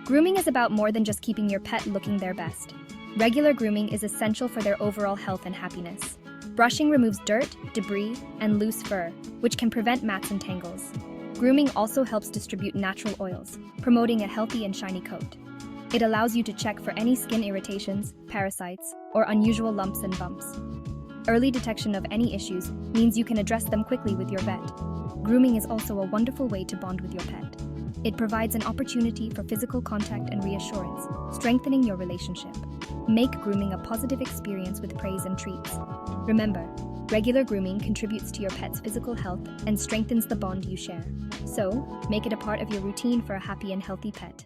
Grooming is about more than just keeping your pet looking their best. Regular grooming is essential for their overall health and happiness. Brushing removes dirt, debris, and loose fur, which can prevent mats and tangles. Grooming also helps distribute natural oils, promoting a healthy and shiny coat. It allows you to check for any skin irritations, parasites, or unusual lumps and bumps. Early detection of any issues means you can address them quickly with your vet. Grooming is also a wonderful way to bond with your pet. It provides an opportunity for physical contact and reassurance, strengthening your relationship. Make grooming a positive experience with praise and treats. Remember, regular grooming contributes to your pet's physical health and strengthens the bond you share. So, make it a part of your routine for a happy and healthy pet.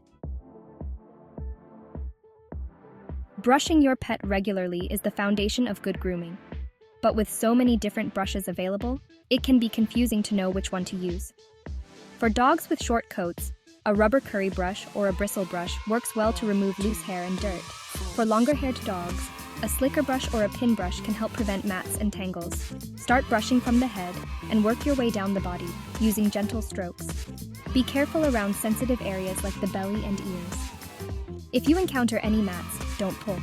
Brushing your pet regularly is the foundation of good grooming. But with so many different brushes available, it can be confusing to know which one to use. For dogs with short coats, a rubber curry brush or a bristle brush works well to remove loose hair and dirt. For longer-haired dogs, a slicker brush or a pin brush can help prevent mats and tangles. Start brushing from the head and work your way down the body, using gentle strokes. Be careful around sensitive areas like the belly and ears. If you encounter any mats, don't pull.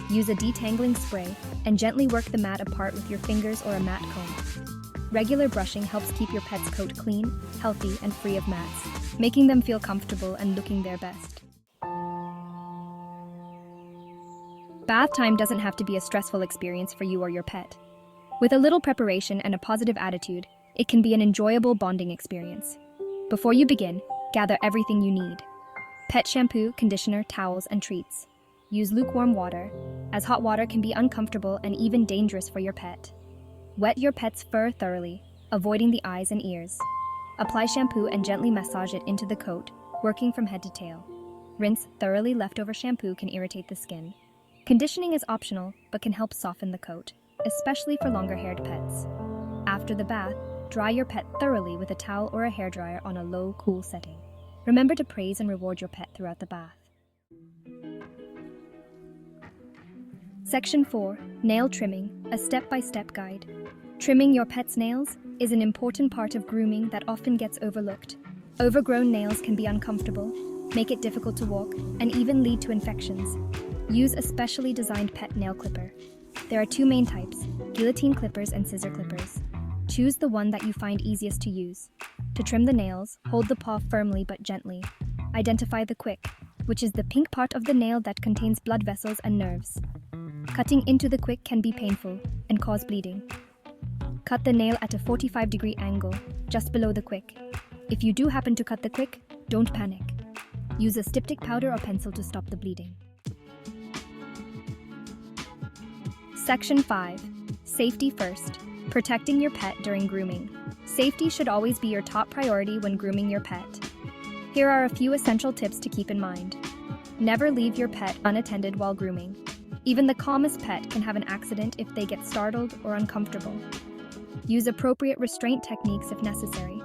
Use a detangling spray and gently work the mat apart with your fingers or a mat comb. Regular brushing helps keep your pet's coat clean, healthy, and free of mats, making them feel comfortable and looking their best. Bath time doesn't have to be a stressful experience for you or your pet. With a little preparation and a positive attitude, it can be an enjoyable bonding experience. Before you begin, gather everything you need: pet shampoo, conditioner, towels, and treats. Use lukewarm water, as hot water can be uncomfortable and even dangerous for your pet. Wet your pet's fur thoroughly, avoiding the eyes and ears. Apply shampoo and gently massage it into the coat, working from head to tail. Rinse thoroughly. Leftover shampoo can irritate the skin. Conditioning is optional, but can help soften the coat, especially for longer-haired pets. After the bath, dry your pet thoroughly with a towel or a hairdryer on a low, cool setting. Remember to praise and reward your pet throughout the bath. Section 4. Nail Trimming, a step-by-step guide. Trimming your pet's nails is an important part of grooming that often gets overlooked. Overgrown nails can be uncomfortable, make it difficult to walk, and even lead to infections. Use a specially designed pet nail clipper. There are two main types: guillotine clippers and scissor clippers. Choose the one that you find easiest to use. To trim the nails, hold the paw firmly but gently. Identify the quick, which is the pink part of the nail that contains blood vessels and nerves. Cutting into the quick can be painful and cause bleeding. Cut the nail at a 45-degree angle, just below the quick. If you do happen to cut the quick, don't panic. Use a styptic powder or pencil to stop the bleeding. Section 5. Safety first. Protecting your pet during grooming. Safety should always be your top priority when grooming your pet. Here are a few essential tips to keep in mind. Never leave your pet unattended while grooming. Even the calmest pet can have an accident if they get startled or uncomfortable. Use appropriate restraint techniques if necessary.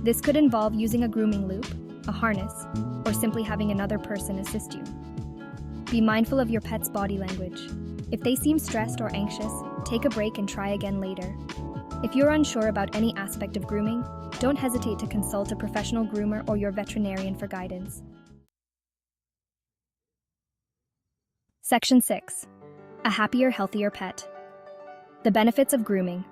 This could involve using a grooming loop, a harness, or simply having another person assist you. Be mindful of your pet's body language. If they seem stressed or anxious, take a break and try again later. If you're unsure about any aspect of grooming, don't hesitate to consult a professional groomer or your veterinarian for guidance. Section 6. A happier, healthier pet. The benefits of grooming.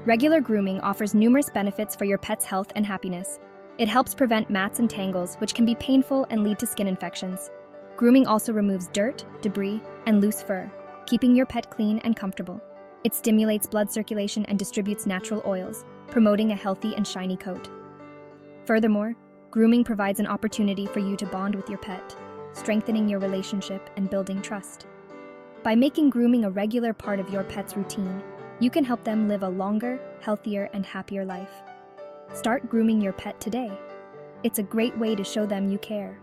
Regular grooming offers numerous benefits for your pet's health and happiness. It helps prevent mats and tangles, which can be painful and lead to skin infections. Grooming also removes dirt, debris, and loose fur, keeping your pet clean and comfortable. It stimulates blood circulation and distributes natural oils, promoting a healthy and shiny coat. Furthermore, grooming provides an opportunity for you to bond with your pet, strengthening your relationship and building trust. By making grooming a regular part of your pet's routine, you can help them live a longer, healthier, and happier life. Start grooming your pet today. It's a great way to show them you care.